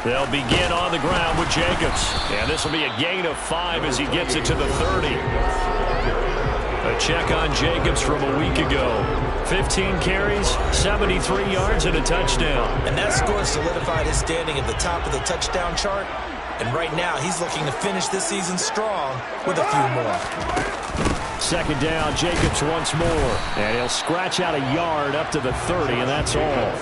They'll begin on the ground with Jacobs. And this will be a gain of 5 as he gets it to the 30. A check on Jacobs from a week ago. 15 carries, 73 yards, and a touchdown. And that score solidified his standing at the top of the touchdown chart. And right now, he's looking to finish this season strong with a few more. Second down, Jacobs once more. And he'll scratch out a yard up to the 30, and that's all.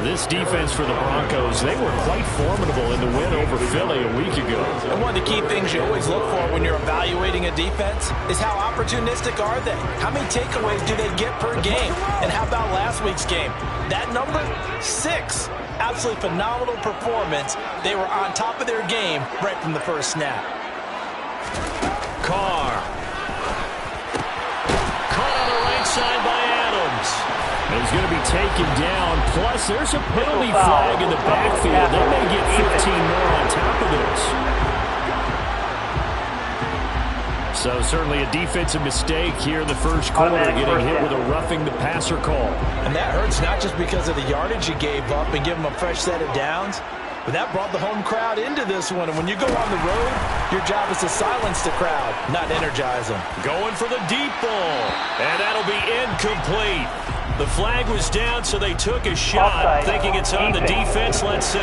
This defense for the Broncos, they were quite formidable in the win over Philly a week ago. And one of the key things you always look for when you're evaluating a defense is how opportunistic are they? How many takeaways do they get per game? And how about last week's game? That number, 6. Absolutely phenomenal performance. They were on top of their game right from the first snap. Carr. Caught on the right side by Adams. He's going to be taken down. Plus, there's a penalty flag in the backfield. They may get 15 more on top of this. So certainly a defensive mistake here in the first quarter, getting hit with a roughing the passer call. And that hurts not just because of the yardage you gave up and give them a fresh set of downs, but that brought the home crowd into this one. And when you go on the road, your job is to silence the crowd, not energize them. Going for the deep ball. And that'll be incomplete. The flag was down, so they took a shot, thinking it's on the defense. Let's see.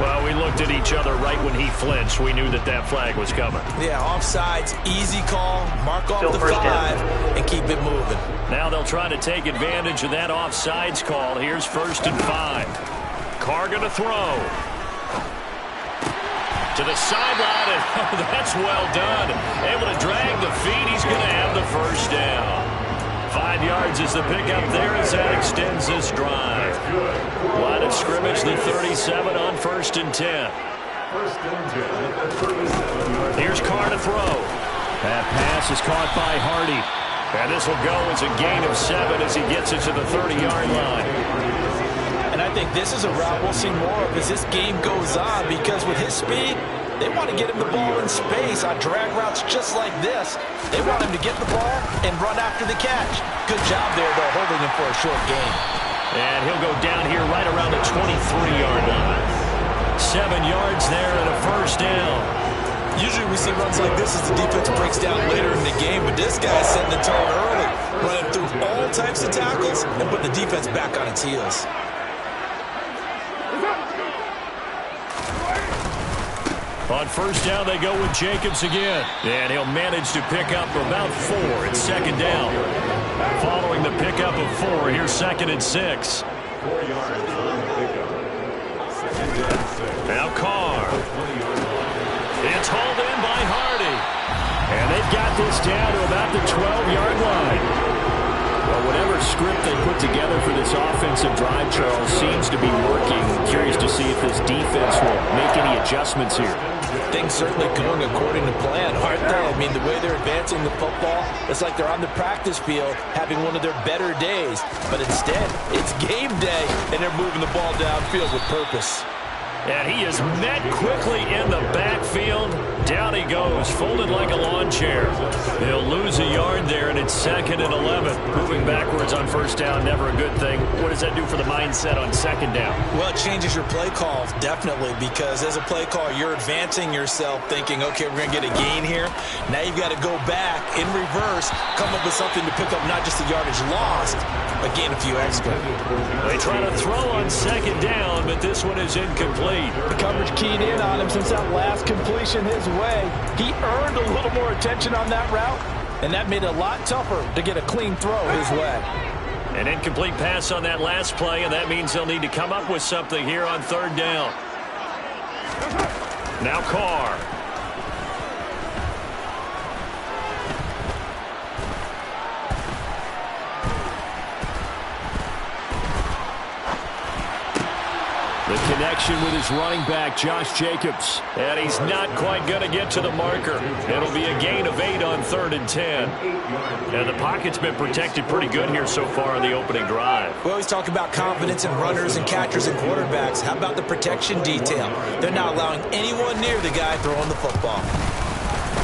Well, we looked at each other right when he flinched. We knew that that flag was coming. Yeah, offsides, easy call, mark off the 5, and keep it moving. Now they'll try to take advantage of that offsides call. Here's 1st and 5. Carr going to throw. To the sideline, and oh, that's well done. Able to drag the feet. He's going to have the first down. 5 yards is the pickup there as that extends this drive. Line of scrimmage, the 37 on 1st and 10. Here's Carr to throw. That pass is caught by Hardy. And this will go as a gain of 7 as he gets it to the 30-yard line. And I think this is a route we'll see more of as this game goes on, because with his speed, they want to get him the ball in space on drag routes just like this. They want him to get the ball and run after the catch. Good job there, though, holding him for a short gain. And he'll go down here right around the 23-yard line. 7 yards there and a first down. Usually we see runs like this as the defense breaks down later in the game, but this guy's setting the tone early, running through all types of tackles and putting the defense back on its heels. On first down, they go with Jacobs again. And he'll manage to pick up about 4. It's 2nd down. Following the pickup of 4, here's 2nd and 6. 4 yards on the pickup. 2nd and 6. Now Carr. It's hauled in by Hardy. And they've got this down to about the 12-yard line. Well, whatever script they put together for this offensive drive, Charles, seems to be working. Curious to see if this defense will make any adjustments here. Things certainly going according to plan, aren't they? I mean, the way they're advancing the football, it's like they're on the practice field having one of their better days. But instead, it's game day, and they're moving the ball downfield with purpose. And he is met quickly in the backfield. Down he goes, folded like a lawn chair. He'll lose a yard there, and it's 2nd and 11. Moving backwards on first down, never a good thing. What does that do for the mindset on 2nd down? Well, it changes your play call, definitely, because as a play call, you're advancing yourself thinking, okay, we're going to get a gain here. Now you've got to go back in reverse, come up with something to pick up not just the yardage lost, but gain a few extra. They try to throw on 2nd down, but this one is incomplete. The coverage keyed in on him since that last completion his way. He earned a little more attention on that route, and that made it a lot tougher to get a clean throw his way. An incomplete pass on that last play, and that means they'll need to come up with something here on 3rd down. Now Carr. The connection with his running back, Josh Jacobs. And he's not quite going to get to the marker. It'll be a gain of 8 on 3rd and 10. And the pocket's been protected pretty good here so far on the opening drive. We always talk about confidence in runners and catchers and quarterbacks. How about the protection detail? They're not allowing anyone near the guy throwing the football.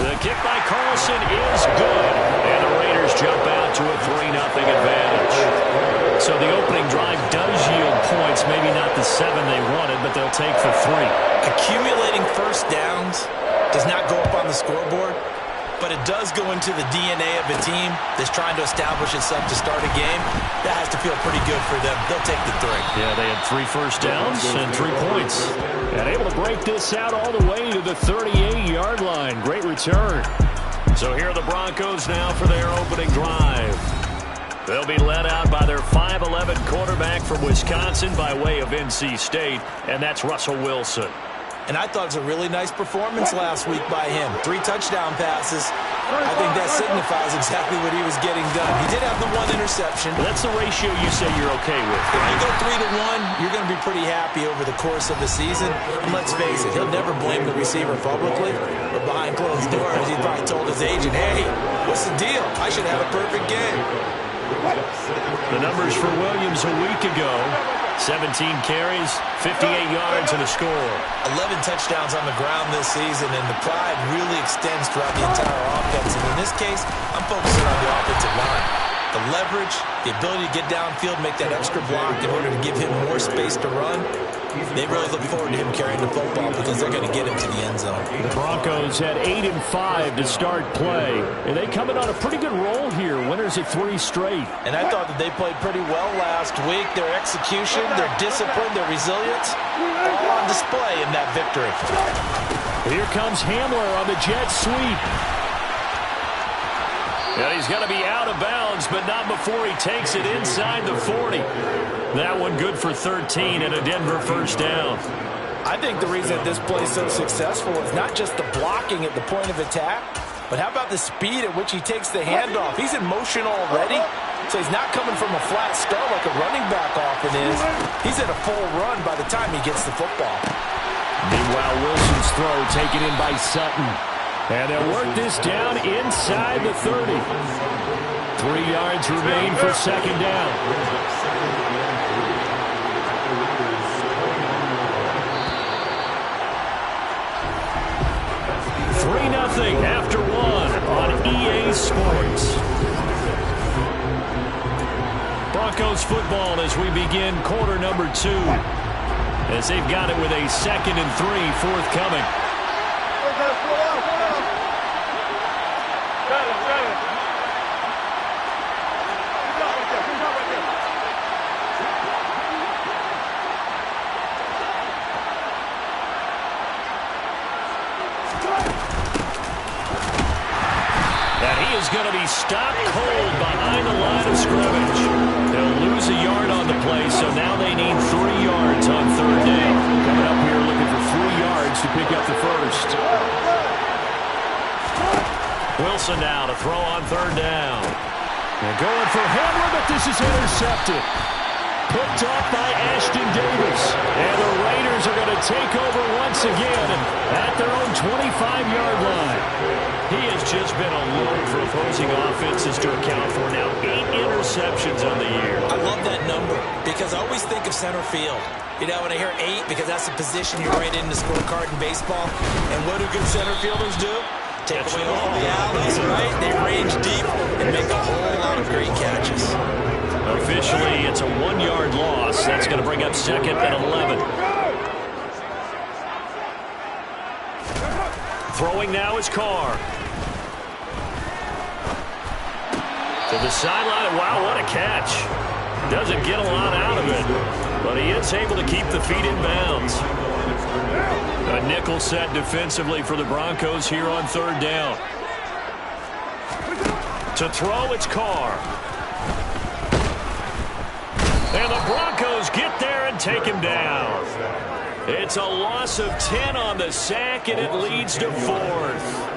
The kick by Carlson is good. And the Raiders jump out to a 3-0 advantage. So the opening drive does not the 7 they wanted, but they'll take the 3. Accumulating first downs does not go up on the scoreboard, but it does go into the DNA of a team that's trying to establish itself to start a game. That has to feel pretty good for them. They'll take the 3. Yeah, they had 3 first downs and 3 points. And able to break this out all the way to the 38-yard line. Great return. So here are the Broncos now for their opening drive. They'll be led out by their 5'11" quarterback from Wisconsin by way of NC State, and that's Russell Wilson. And I thought it was a really nice performance last week by him. 3 touchdown passes. I think that signifies exactly what he was getting done. He did have the 1 interception. That's the ratio you say you're okay with, If right? you go 3-1, you're going to be pretty happy over the course of the season. And let's face it, he'll never blame the receiver publicly. But behind closed doors, he probably told his agent, hey, what's the deal? I should have a perfect game. The numbers for Williams a week ago: 17 carries, 58 yards, and a score. 11 touchdowns on the ground this season, and the pride really extends throughout the entire offense. And in this case, I'm focusing on the offensive line. The leverage, the ability to get downfield, make that extra block in order to give him more space to run. They really look forward to him carrying the football because they're going to get him to the end zone. The Broncos had 8 and 5 to start play, and they come in on a pretty good roll here. Winners of 3 straight. And I thought that they played pretty well last week. Their execution, their discipline, their resilience, all on display in that victory. Here comes Hamler on the jet sweep. And he's going to be out of bounds, but not before he takes it inside the 40. That one good for 13 and a Denver first down. I think the reason that this play is so successful is not just the blocking at the point of attack, but how about the speed at which he takes the handoff? He's in motion already, so he's not coming from a flat start like a running back often is. He's at a full run by the time he gets the football. Meanwhile, Wilson's throw taken in by Sutton. And they'll work this down inside the 30. 3 yards remain for second down. 3-0 after 1 on EA Sports. Broncos football as we begin quarter number 2. As they've got it with a 2nd and 3 forthcoming. Going to be stopped cold behind the line of scrimmage. They'll lose a yard on the play, so now they need 3 yards on 3rd down. Coming up here looking for 3 yards to pick up the first. Wilson now to throw on 3rd down. They're going for Hamler, but this is intercepted. Picked up by Ashton Davis. And the Raiders are going to take over once again at their own 25-yard line. He has just been a load for opposing offenses to account for now. 8 interceptions on the year. I love that number because I always think of center field. You know, when I hear 8, because that's the position you're right in the scorecard in baseball. And what do good center fielders do? Take away all the alleys, right? They range deep and make a whole lot of great catches. Officially, it's a 1-yard loss. That's going to bring up 2nd and 11. Throwing now is Carr. To the sideline. Wow, what a catch. Doesn't get a lot out of it, but he is able to keep the feet in bounds. A nickel set defensively for the Broncos here on 3rd down. To throw, it's Carr. And the Broncos get there and take him down. It's a loss of 10 on the sack, and it leads to 4th.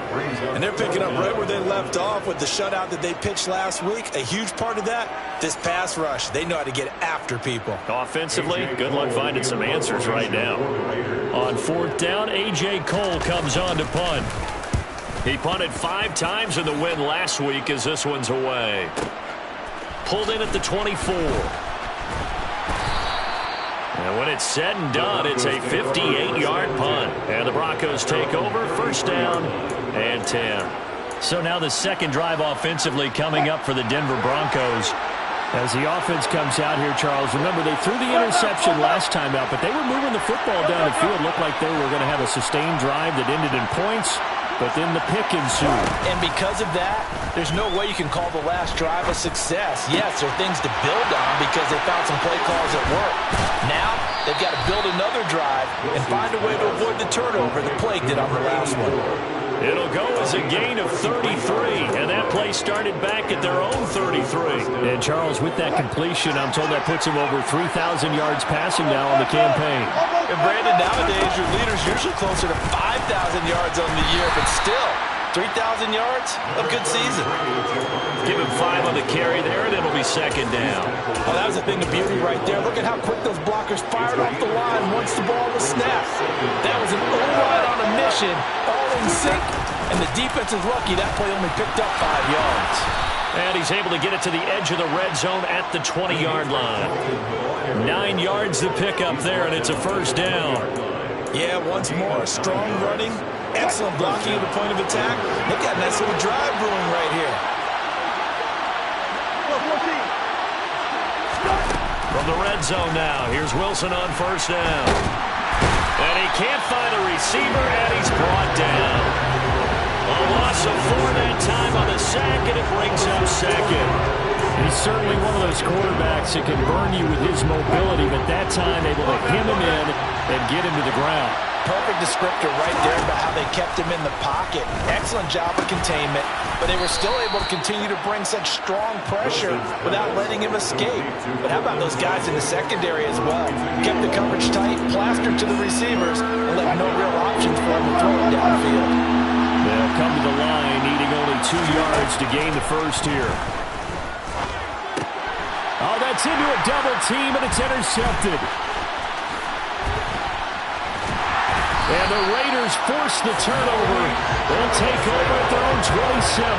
And they're picking up right where they left off with the shutout that they pitched last week. A huge part of that, this pass rush. They know how to get after people. Offensively, good luck finding some answers right now. On 4th down, A.J. Cole comes on to punt. He punted 5 times in the win last week as this one's away. Pulled in at the 24. And when it's said and done, it's a 58-yard punt. And the Broncos take over, first down and 10. So now the second drive offensively coming up for the Denver Broncos. As the offense comes out here, Charles, remember they threw the interception last time out, but they were moving the football down the field. Looked like they were going to have a sustained drive that ended in points, but then the pick ensued. And because of that, there's no way you can call the last drive a success. Yes, there are things to build on because they found some play calls that work. Now, they've got to build another drive and find a way to avoid the turnover that plagued it on the last one. It'll go as a gain of 33, and that play started back at their own 33. And, Charles, with that completion, I'm told that puts him over 3,000 yards passing now on the campaign. And, Brandon, nowadays your leader's usually closer to 5,000 yards on the year, but still, 3,000 yards, a good season. Give him 5 on the carry there, and it'll be second down. Well, that was a thing of beauty right there. Look at how quick those blockers fired off the line once the ball was snapped. That was an O-line on a mission, all in sync, and the defense is lucky that play only picked up 5 yards. And he's able to get it to the edge of the red zone at the 20-yard line. 9 yards to pick up there, and it's a first down. Yeah, once more, strong running, excellent blocking at the point of attack. Look at that nice little drive brewing right here. From the red zone now, here's Wilson on first down. And he can't find a receiver, and he's brought down. A loss of 4 that time on the sack, and it brings up second. He's certainly one of those quarterbacks that can burn you with his mobility, but that time able to hem him in and get him to the ground. Perfect descriptor right there about how they kept him in the pocket. Excellent job of containment, but they were still able to continue to bring such strong pressure without letting him escape. But how about those guys in the secondary as well? Kept the coverage tight, plastered to the receivers, and left no real options for him to throw it downfield. They'll come to the line, needing only 2 yards to gain the first here. Oh, that's into a double team, and it's intercepted. And the Raiders force the turnover. They'll take over at their own 27.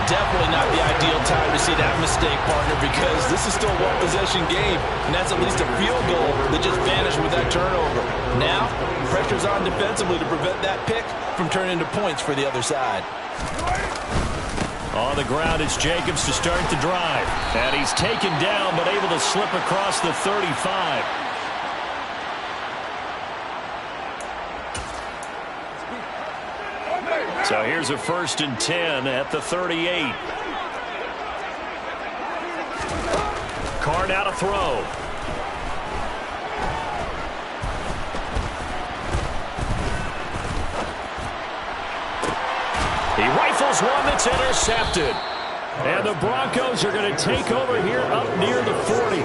Definitely not the ideal time to see that mistake, partner, because this is still a one-possession game, and that's at least a field goal that just vanished with that turnover. Now, pressure's on defensively to prevent that pick from turning into points for the other side. On the ground, it's Jacobs to start the drive. And he's taken down, but able to slip across the 35. So here's a 1st and 10 at the 38. Carr now to throw. He rifles one that's intercepted. And the Broncos are going to take over here up near the 40.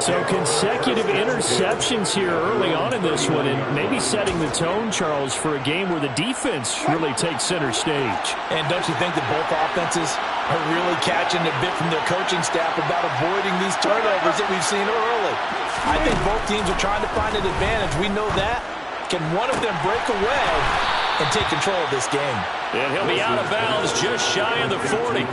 So consecutive interceptions here early on in this one, and maybe setting the tone, Charles, for a game where the defense really takes center stage. And don't you think that both offenses are really catching a bit from their coaching staff about avoiding these turnovers that we've seen early? I think both teams are trying to find an advantage. We know that. Can one of them break away and take control of this game? And he'll be out of bounds just shy of the 40.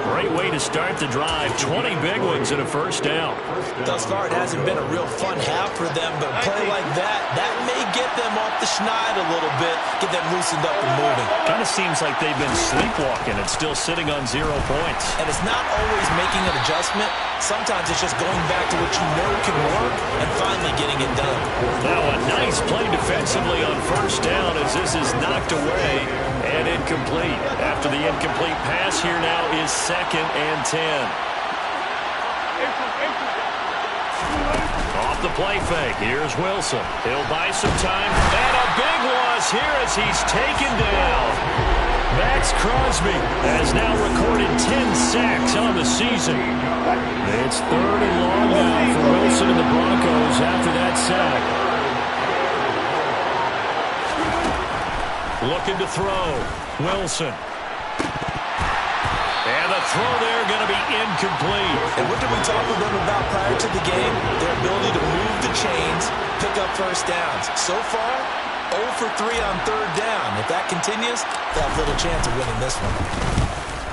Great way to start the drive. 20 big ones and a first down. Thus far, it hasn't been a real fun half for them, but a play like that may get them off the schneid a little bit, get them loosened up and moving. Kind of seems like they've been sleepwalking and still sitting on 0 points. And it's not always making an adjustment. Sometimes it's just going back to what you know can work and finally getting it done. Now a nice play defensively on first down as this is knocked away and incomplete. After the incomplete pass, here now is 2nd and 10. Off the play fake, here's Wilson. He'll buy some time, and a big loss here as he's taken down. Max Crosby has now recorded 10 sacks on the season. It's 3rd and long now for Wilson and the Broncos after that sack. Looking to throw. Wilson. And the throw there going to be incomplete. And what did we talk with them about prior to the game? Their ability to move the chains, pick up first downs. So far, 0 for 3 on 3rd down. If that continues, they have little chance of winning this one.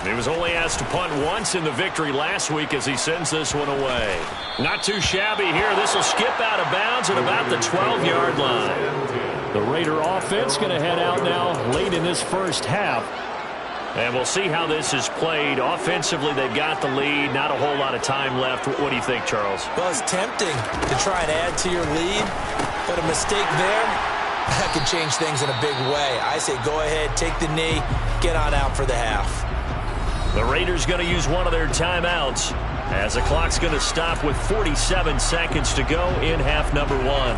He was only asked to punt once in the victory last week as he sends this one away. Not too shabby here. This will skip out of bounds at about the 12-yard line. The Raider offense going to head out now late in this first half. And we'll see how this is played. Offensively, they've got the lead. Not a whole lot of time left. What do you think, Charles? Well, it's tempting to try and add to your lead, but a mistake there, that could change things in a big way. I say go ahead, take the knee, get on out for the half. The Raiders going to use one of their timeouts as the clock's going to stop with 47 seconds to go in half number one.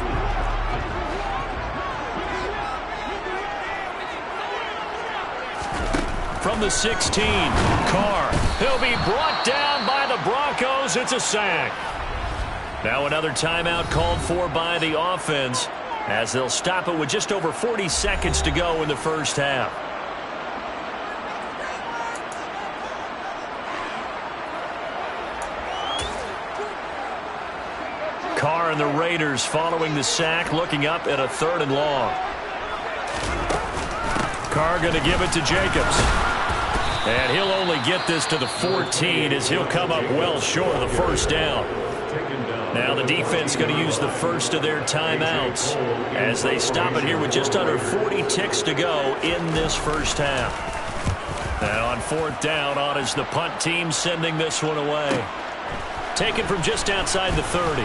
From the 16, Carr. He'll be brought down by the Broncos. It's a sack. Now another timeout called for by the offense as they'll stop it with just over 40 seconds to go in the first half. Carr and the Raiders following the sack, looking up at a 3rd and long. Carr going to give it to Jacobs. And he'll only get this to the 14 as he'll come up well short of the first down. Now the defense going to use the first of their timeouts as they stop it here with just under 40 ticks to go in this first half. Now on 4th down, on is the punt team sending this one away. Taken from just outside the 30.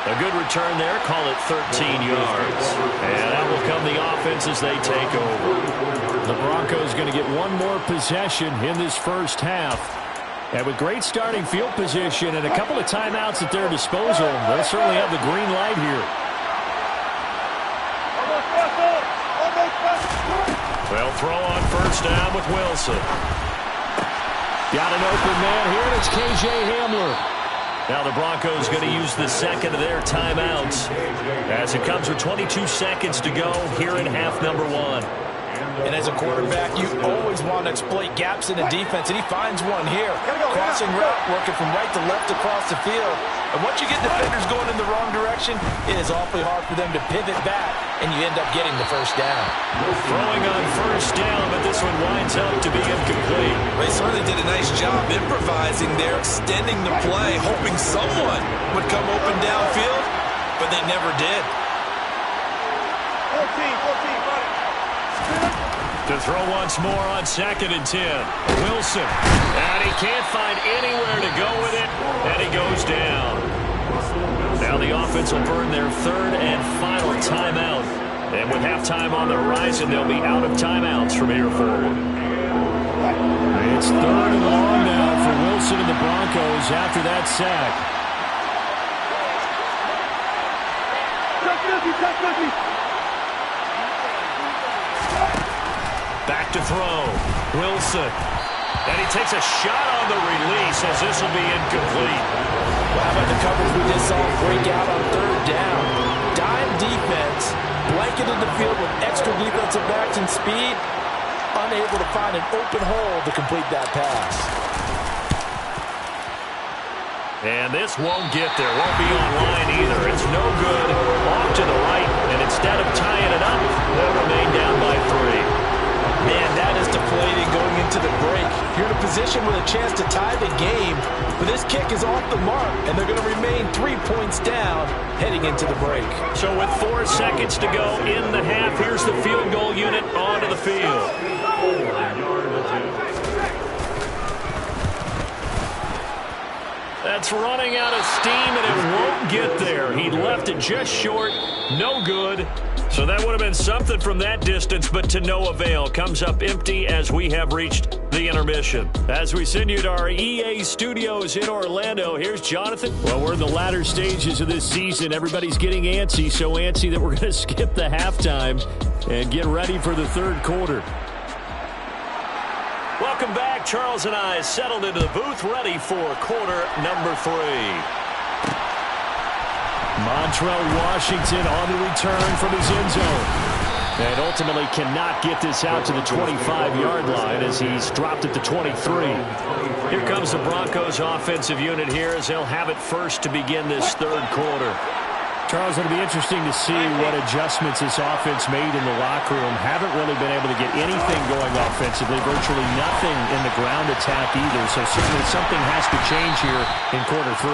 A good return there. Call it 13 yards. And out will come the offense as they take over. The Broncos going to get one more possession in this first half. And with great starting field position and a couple of timeouts at their disposal, they'll certainly have the green light here. They'll throw on first down with Wilson. Got an open man here, and it's K.J. Hamler. Now the Broncos going to use the second of their timeouts as it comes with 22 seconds to go here in half number one. And as a quarterback, you always want to exploit gaps in the defense, and he finds one here. Crossing route, working from right to left across the field. And once you get defenders going in the wrong direction, it is awfully hard for them to pivot back, and you end up getting the first down. Throwing on first down, but this one winds up to be incomplete. They certainly did a nice job improvising there, extending the play, hoping someone would come open downfield, but they never did. 14. To throw once more on 2nd and 10. Wilson. And he can't find anywhere to go with it, and he goes down. Now the offense will burn their 3rd and final timeout. And with halftime on the horizon, they'll be out of timeouts from here forward. It's 3rd and long now for Wilson and the Broncos after that sack. Back to throw. Wilson. And he takes a shot on the release as this will be incomplete. Well, how about the coverage we just saw break out on 3rd down? Dime defense, blanketed the field with extra defensive backs and speed, unable to find an open hole to complete that pass. And this won't get there. Won't be on line either. It's no good. Off to the right, and instead of tying it up, they'll remain down by 3. Man, that is deflating going into the break. You're in a position with a chance to tie the game, but this kick is off the mark, and they're going to remain 3 points down heading into the break. So with 4 seconds to go in the half, here's the field goal unit onto the field. That's running out of steam, and it won't get there. He left it just short. No good. So that would have been something from that distance, but to no avail. Comes up empty as we have reached the intermission. As we send you to our EA studios in Orlando, here's Jonathan. Well, we're in the latter stages of this season. Everybody's getting antsy, so antsy that we're going to skip the halftime and get ready for the 3rd quarter. Welcome back. Charles and I settled into the booth, ready for quarter number 3. Montrell Washington on the return from his end zone. And ultimately cannot get this out to the 25-yard line as he's dropped at the 23. Here comes the Broncos offensive unit here as they'll have it first to begin this 3rd quarter. Charles, it'll be interesting to see what adjustments this offense made in the locker room. Haven't really been able to get anything going offensively, virtually nothing in the ground attack either. So certainly something has to change here in quarter 3.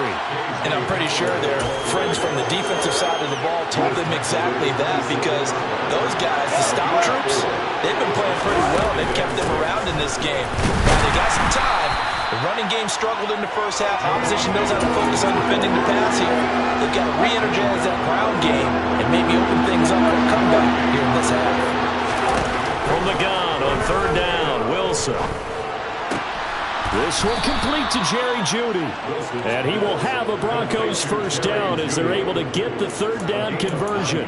And I'm pretty sure their friends from the defensive side of the ball told them exactly that, because those guys, the stop troops, they've been playing pretty well. They've kept them around in this game. Now they got some time. The running game struggled in the first half. Opposition knows how to focus on defending the pass here. They've got to re-energize that ground game and maybe open things up for a comeback here in this half. From the gun on 3rd down, Wilson. This one complete to Jerry Jeudy. And he will have a Broncos first down as they're able to get the 3rd down conversion.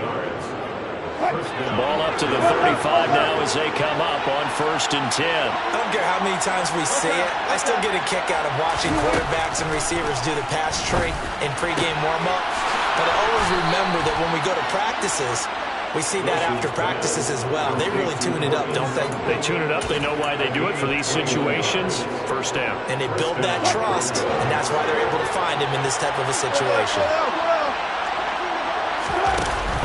Ball up to the 35 now as they come up on 1st and 10. I don't care how many times we see it. I still get a kick out of watching quarterbacks and receivers do the pass tree in pregame warm-up. But I always remember that when we go to practices, we see that after practices as well. They really tune it up, don't they? They tune it up. They know why they do it for these situations. First down. And they build that trust, and that's why they're able to find him in this type of a situation.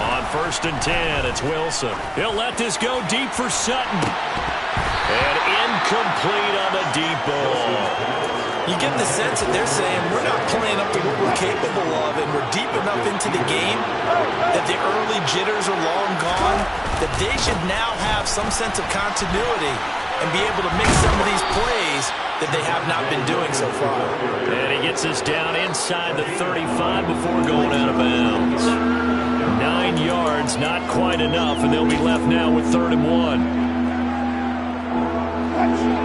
On 1st and 10, it's Wilson. He'll let this go deep for Sutton. And incomplete on the deep ball. You get the sense that they're saying we're not playing up to what we're capable of, and we're deep enough into the game that the early jitters are long gone, that they should now have some sense of continuity and be able to make some of these plays that they have not been doing so far. And he gets this down inside the 35 before going out of bounds. 9 yards, not quite enough, and they'll be left now with 3rd and 1.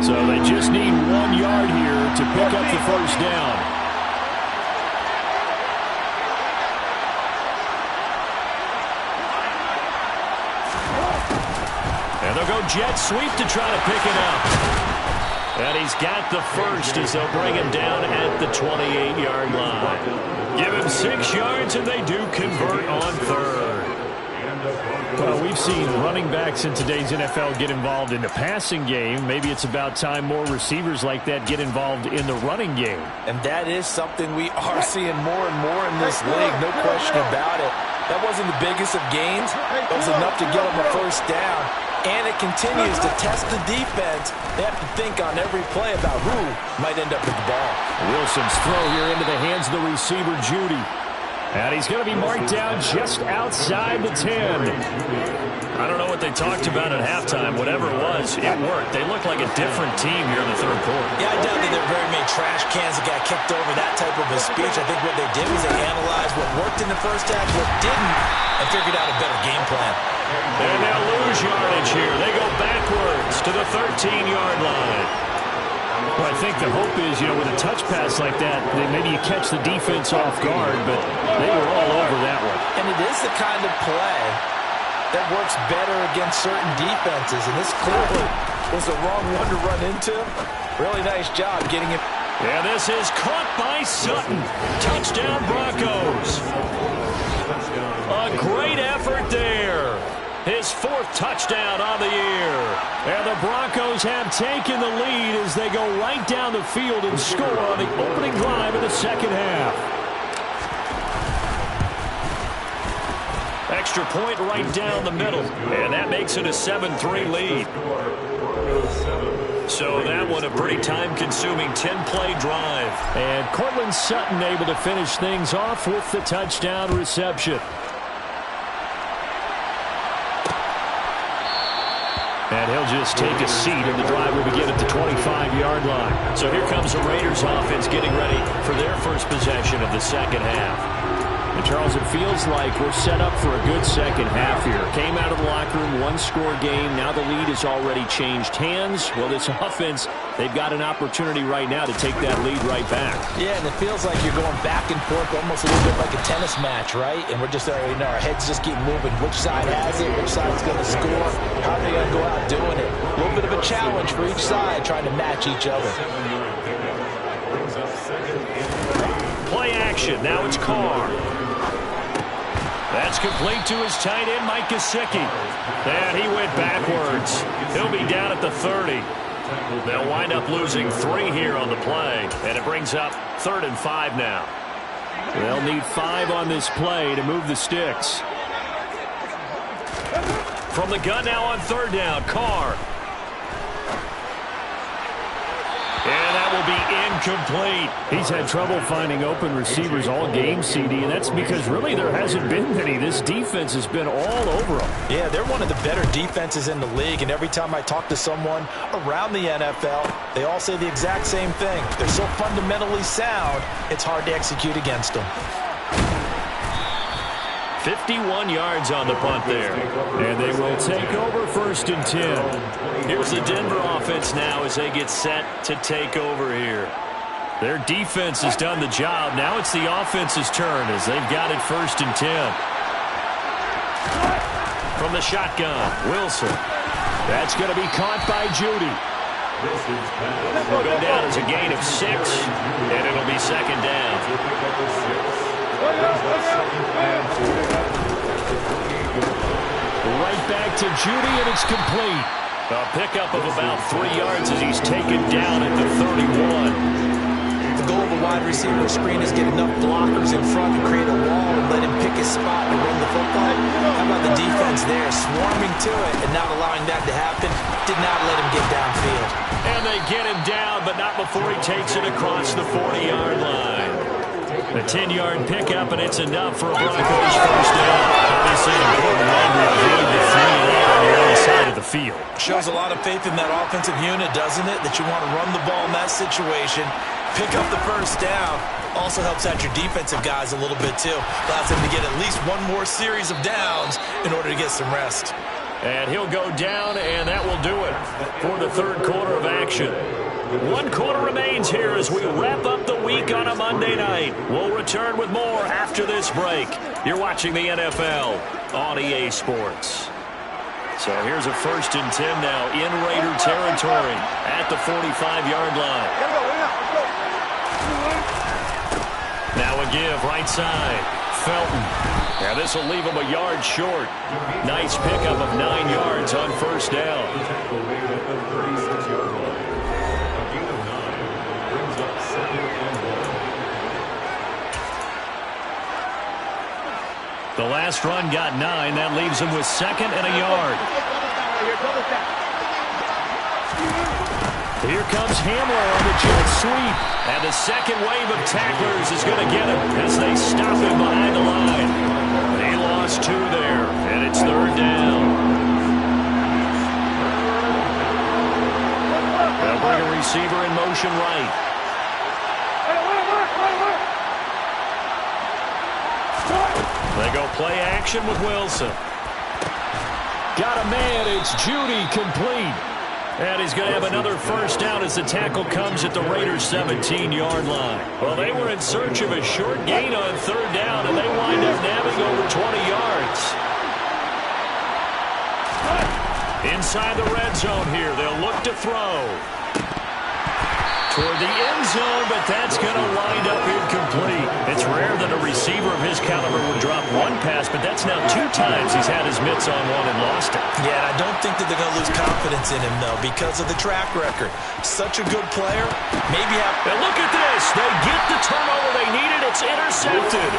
So they just need 1 yard here to pick up the first down. And they'll go jet sweep to try to pick it up. And he's got the first as they'll bring him down at the 28-yard line. Give him 6 yards, and they do convert on 3rd. Well, we've seen running backs in today's NFL get involved in the passing game. Maybe it's about time more receivers like that get involved in the running game. And that is something we are seeing more and more in this league, no question about it. That wasn't the biggest of gains. It was enough to get them a first down. And it continues to test the defense. They have to think on every play about who might end up with the ball. Wilson's throw here into the hands of the receiver, Jeudy. And he's going to be marked down just outside the 10. I don't know what they talked about at halftime. Whatever it was, it worked. They look like a different team here in the 3rd quarter. Yeah, I doubt that there are very many trash cans that got kicked over that type of a speech. I think what they did was they analyzed what worked in the first half, what didn't, and figured out a better game plan. And they'll lose yardage here. They go backwards to the 13-yard line. Well, I think the hope is, with a touch pass like that, maybe you catch the defense off guard, but they were all over that one. And it is the kind of play that works better against certain defenses, and this clearly was the wrong one to run into. Really nice job getting it. Yeah, this is caught by Sutton. Touchdown, Broncos. A great effort there. His 4th touchdown on the year. And the Broncos have taken the lead as they go right down the field and score on the opening drive of the second half. Extra point right down the middle. And that makes it a 7-3 lead. So that one a pretty time-consuming 10-play drive. And Courtland Sutton able to finish things off with the touchdown reception. And he'll just take a seat, and the drive will begin at the 25-yard line. So here comes the Raiders offense getting ready for their first possession of the second half. And Charles, it feels like we're set up for a good second half here. Came out of the locker room, 1-score game. Now the lead has already changed hands. Well, this offense, they've got an opportunity right now to take that lead right back. Yeah, and it feels like you're going back and forth almost a little bit like a tennis match, right? And we're just already our heads just keep moving. Which side has it? Which side's going to score? How are they going to go out doing it? A little bit of a challenge for each side trying to match each other. Play action. Now it's Carr. That's complete to his tight end, Mike Gesicki. And he went backwards. He'll be down at the 30. They'll wind up losing 3 here on the play. And it brings up 3rd and 5 now. They'll need 5 on this play to move the sticks. From the gun now on 3rd down, Carr. And that will be incomplete. He's had trouble finding open receivers all game, CD, and that's because really there hasn't been many. This defense has been all over them. Yeah, they're one of the better defenses in the league, and every time I talk to someone around the NFL, they all say the exact same thing. They're so fundamentally sound, it's hard to execute against them. 51 yards on the punt there. And they will take over 1st and 10. Here's the Denver offense now as they get set to take over here. Their defense has done the job. Now it's the offense's turn as they've got it 1st and 10. From the shotgun, Wilson. That's going to be caught by Judy. Will go down as a gain of 6, and it'll be 2nd down. Right back to Judy, and it's complete. A pickup of about 3 yards as he's taken down at the 31. The goal of a wide receiver screen is get enough blockers in front to create a wall and let him pick his spot to run the football. How about the defense there, swarming to it and not allowing that to happen? Did not let him get downfield. And they get him down, but not before he takes it across the 40-yard line. A 10-yard pickup, and it's enough for a Broncos 1st down. Obviously an important one to avoid the 3 and out on the other side of the field. Shows a lot of faith in that offensive unit, doesn't it? That you want to run the ball in that situation, pick up the 1st down. Also helps out your defensive guys a little bit, too. Allows them to get at least one more series of downs in order to get some rest. And he'll go down, and that will do it for the 3rd quarter of action. 1 quarter remains here as we wrap up the week on a Monday night. We'll return with more after this break. You're watching the NFL on EA Sports. So here's a 1st and 10 now in Raider territory at the 45-yard line. Now a give right side. Felton. Now this will leave him a yard short. Nice pickup of 9 yards on 1st down. The last run got 9. That leaves him with 2nd and a yard. Here comes Hamler on the jet sweep. And the 2nd wave of tacklers is going to get him as they stop him behind the line. They lost 2 there, and it's 3rd down. They'll bring a receiver in motion right. They go play action with Wilson. Got a man. It's Judy complete. And he's going to have another 1st down as the tackle comes at the Raiders' 17-yard line. Well, they were in search of a short gain on 3rd down, and they wind up nabbing over 20 yards. Inside the red zone here. They'll look to throw. Toward the end zone, but that's going to wind up incomplete. It's rare that a receiver of his caliber would drop 1 pass, but that's now 2 times he's had his mitts on one and lost it. Yeah, and I don't think that they're going to lose confidence in him, though, because of the track record. Such a good player. Maybe have... And look at this. They get the turnover they needed. It's intercepted.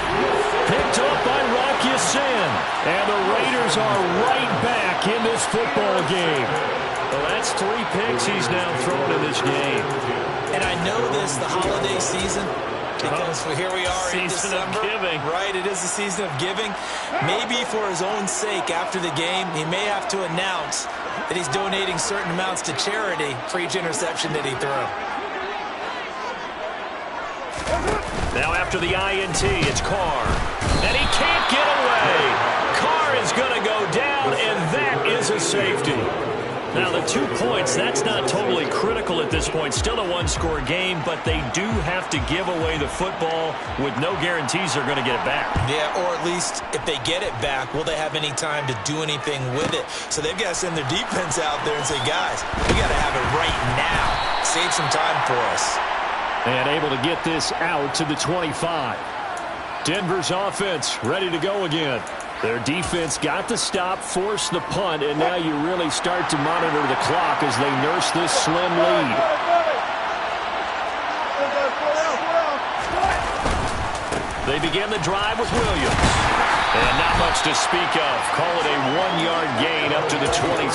Picked up by Rock Ya-Sin. And the Raiders are right back in this football game. Well, that's 3 picks he's now thrown in this game. And I know this, the holiday season, because here we are in December. Season of giving. Right, it is the season of giving. Maybe for his own sake after the game, he may have to announce that he's donating certain amounts to charity for each interception that he threw. Now after the INT, it's Carr. And he can't get away. Carr is going to go down, and that is a safety. Now, the 2 points, that's not totally critical at this point. Still a 1-score game, but they do have to give away the football with no guarantees they're going to get it back. Yeah, or at least if they get it back, will they have any time to do anything with it? So they've got to send their defense out there and say, guys, we got to have it right now. Save some time for us. And able to get this out to the 25. Denver's offense ready to go again. Their defense got the stop, forced the punt, and now you really start to monitor the clock as they nurse this slim lead. They begin the drive with Williams. And not much to speak of. Call it a 1-yard gain up to the 26.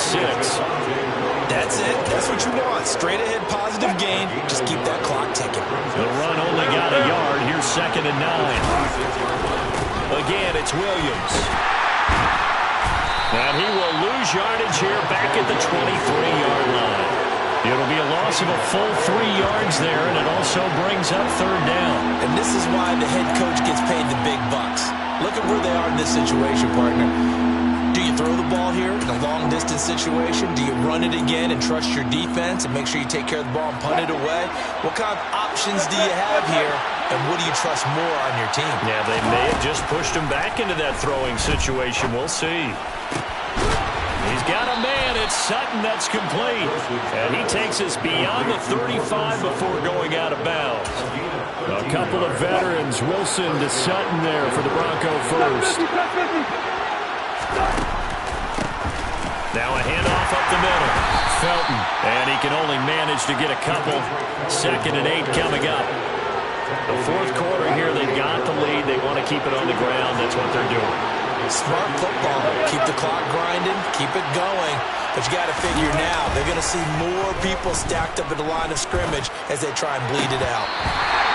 That's it. That's what you want. Straight ahead positive gain. Just keep that clock ticking. The run only got a yard. Here's 2nd and 9. Again, it's Williams. And he will lose yardage here back at the 23-yard line. It'll be a loss of a full 3 yards there, and it also brings up 3rd down. And this is why the head coach gets paid the big bucks. Look at where they are in this situation, partner. Do you throw the ball here in a long-distance situation? Do you run it again and trust your defense and make sure you take care of the ball and punt it away? What kind of options do you have here, and what do you trust more on your team? Yeah, they may have just pushed him back into that throwing situation. We'll see. He's got a man. It's Sutton that's complete. And he takes us beyond the 35 before going out of bounds. A couple of veterans, Wilson to Sutton there for the Bronco first. Now a handoff up the middle. Felton. And he can only manage to get a couple. 2nd and 8 coming up. The 4th quarter here, they've got the lead. They want to keep it on the ground. That's what they're doing. Smart football. Keep the clock grinding. Keep it going. But you got to figure now, they're going to see more people stacked up at the line of scrimmage as they try and bleed it out.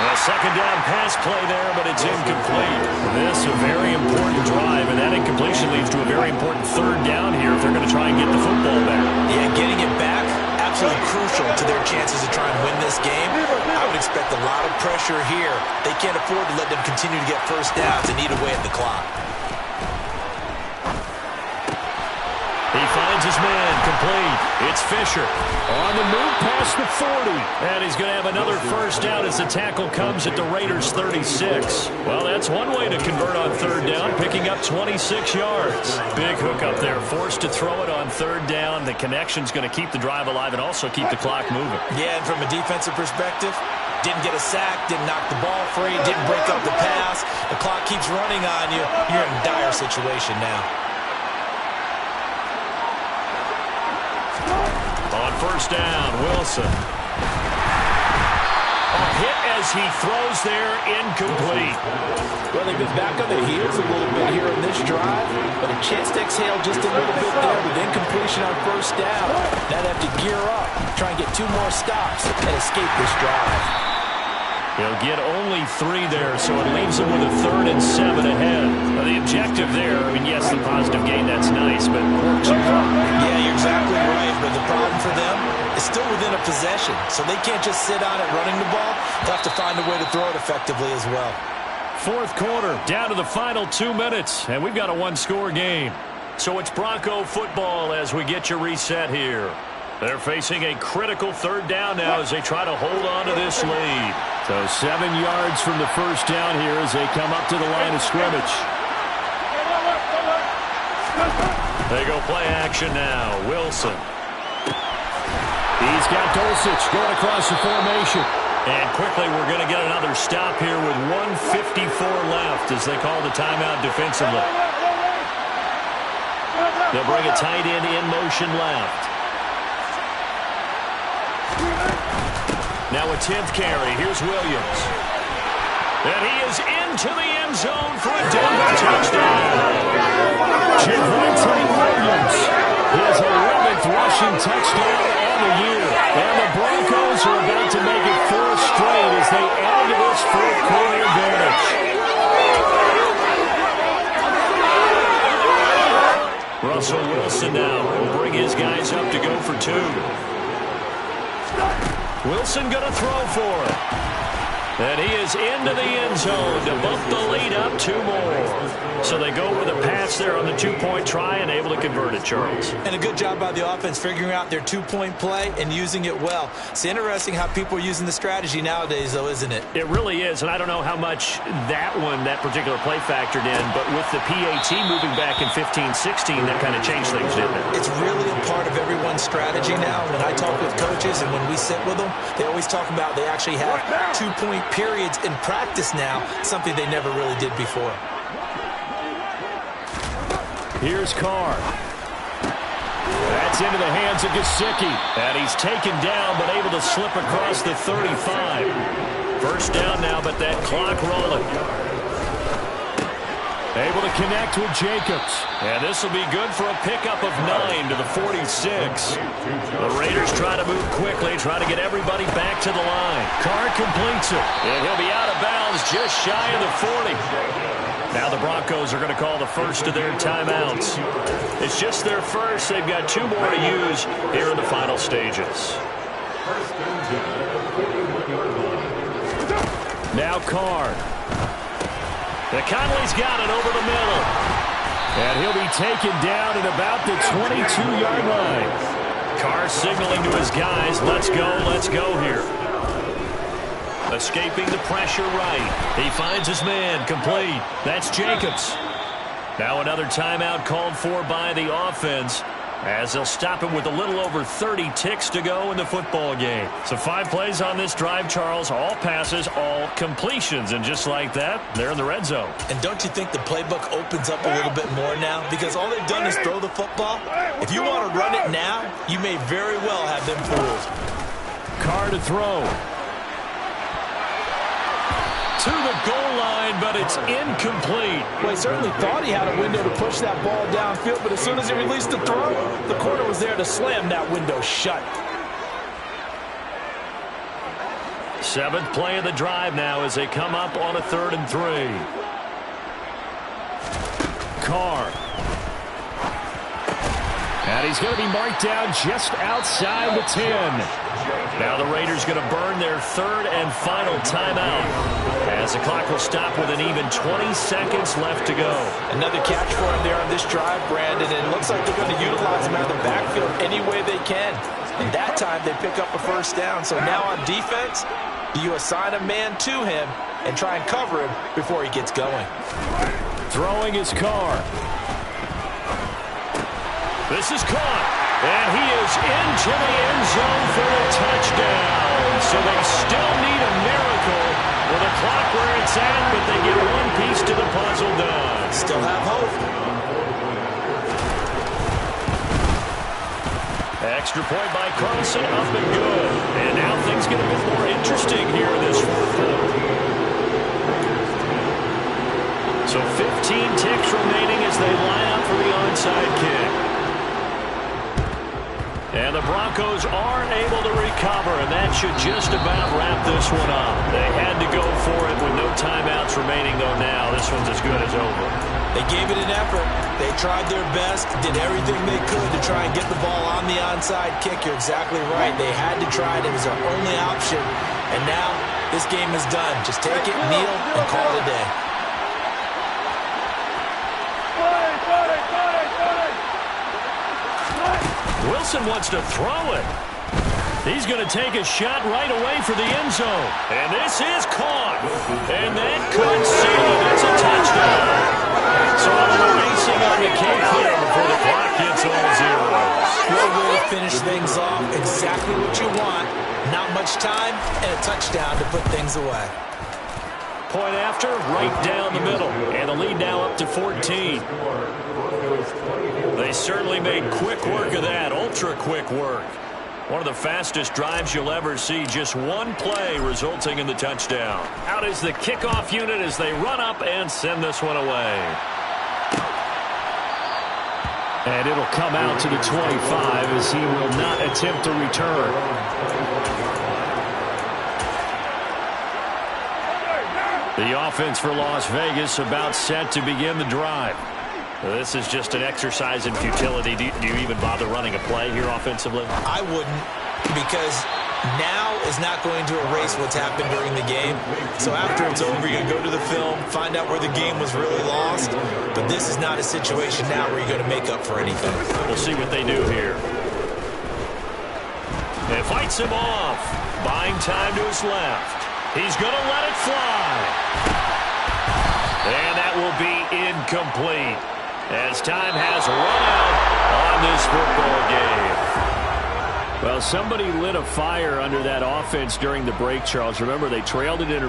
A 2nd down pass play there, but it's incomplete. This a very important drive, and that incompletion leads to a very important 3rd down here if they're going to try and get the football back. Yeah, getting it back, absolutely crucial to their chances of trying to win this game. I would expect a lot of pressure here. They can't afford to let them continue to get 1st downs and eat away at the clock. He finds his man, complete. It's Fisher on the move past the 40. And he's going to have another 1st down as the tackle comes at the Raiders' 36. Well, that's one way to convert on 3rd down, picking up 26 yards. Big hook up there, forced to throw it on 3rd down. The connection's going to keep the drive alive and also keep the clock moving. Yeah, and from a defensive perspective, didn't get a sack, didn't knock the ball free, didn't break up the pass. The clock keeps running on you. You're in a dire situation now. On 1st down, Wilson. A hit as he throws there, incomplete. Well, they've been back on their heels a little bit here in this drive, but a chance to exhale just a little bit there with incompletion on 1st down. Now they have to gear up, try and get 2 more stops and escape this drive. He'll get only 3 there, so it leaves him with a 3rd and 7 ahead. Now, the objective there, I mean, yes, the positive gain, that's nice, but works a lot. Yeah, you're exactly right, but the problem for them is still within a possession, so they can't just sit on it running the ball. They'll have to find a way to throw it effectively as well. 4th quarter, down to the final 2 minutes, and we've got a 1-score game. So it's Bronco football as we get your reset here. They're facing a critical 3rd down now as they try to hold on to this lead. So 7 yards from the 1st down here as they come up to the line of scrimmage. They go play action now. Wilson. He's got Dulcich going across the formation. And quickly we're going to get another stop here with 1:54 left as they call the timeout defensively. They'll bring a tight end in motion left. Now a 10th carry. Here's Williams. And he is into the end zone for a Denver touchdown. Javonte Williams, his 11th rushing touchdown on the year. And the Broncos are about to make it 4 straight as they add to this 4th quarter advantage. Russell Wilson now will bring his guys up to go for 2. Wilson going to throw for it. And he is into the end zone to bump the lead up 2 more. So they go with a pass there on the 2-point try and able to convert it, Charles. And a good job by the offense figuring out their 2-point play and using it well. It's interesting how people are using the strategy nowadays, though, isn't it? It really is, and I don't know how much that particular play factored in, but with the PAT moving back in 15-16, that kind of changed things, didn't it? It's really a part of everyone's strategy now. When I talk with coaches and when we sit with them, they always talk about they actually have 2-point periods in practice now, something they never really did before. Here's Carr. That's into the hands of Gesicki. And he's taken down but able to slip across the 35. 1st down now, but that clock rolling. Able to connect with Jacobs. And this will be good for a pickup of 9 to the 46. The Raiders try to move quickly, try to get everybody back to the line. Carr completes it. And he'll be out of bounds just shy of the 40. Now the Broncos are going to call the first of their timeouts. It's just their first. They've got 2 more to use here in the final stages. Now Carr. The Conley's got it over the middle. And he'll be taken down at about the 22-yard line. Carr signaling to his guys, let's go here. Escaping the pressure right. He finds his man, complete. That's Jacobs. Now another timeout called for by the offense, as they'll stop him with a little over 30 ticks to go in the football game. So 5 plays on this drive, Charles. All passes, all completions. And just like that, they're in the red zone. And don't you think the playbook opens up a little bit more now? Because all they've done is throw the football. If you want to run it now, you may very well have them fooled. Carr to throw. To the goal line, but it's incomplete. Well, he certainly thought he had a window to push that ball downfield, but as soon as he released the throw, the corner was there to slam that window shut. 7th play of the drive now as they come up on a 3rd and 3. Carr. And he's going to be marked down just outside the 10. Now the Raiders going to burn their 3rd and final timeout, as the clock will stop with an even 20 seconds left to go. Another catch for him there on this drive, Brandon, and it looks like they're going to utilize him out of the backfield any way they can. And that time they pick up a first down. So now on defense, you assign a man to him and try and cover him before he gets going. Throwing his Carr. This is caught. And he is into the end zone for a touchdown. So they still need a miracle with the clock where it's at, but they get one piece to the puzzle done. Still have hope. Extra point by Carlson, up and good. And now things get a bit more interesting here in this 4th quarter. So 15 ticks remaining as they line up for the onside kick. And the Broncos are able to recover, and that should just about wrap this one up. They had to go for it with no timeouts remaining, though now this one's as good as over. They gave it an effort. They tried their best, did everything they could to try and get the ball on the onside kick. You're exactly right. They had to try it. It was their only option. And now this game is done. Just take it, kneel, and call it a day. Wilson wants to throw it. He's going to take a shot right away for the end zone. And this is caught. And that could seal it. It's a touchdown. So a little racing on the cake here before the clock gets all zeros. Good way to finish things off. Exactly what you want. Not much time and a touchdown to put things away. Point after, right down the middle. And the lead now up to 14. They certainly made quick work of that, ultra-quick work. One of the fastest drives you'll ever see, just one play resulting in the touchdown. Out is the kickoff unit as they run up and send this one away. And it'll come out to the 25 as he will not attempt to return. The offense for Las Vegas about set to begin the drive. This is just an exercise in futility. Do you even bother running a play here offensively? I wouldn't, because now is not going to erase what's happened during the game. So after it's over, you're going to go to the film, find out where the game was really lost. But this is not a situation now where you're going to make up for anything. We'll see what they do here. It fights him off. Buying time to his left. He's going to let it fly. And that will be incomplete, as time has run out on this football game. Well, somebody lit a fire under that offense during the break, Charles. Remember, they trailed it in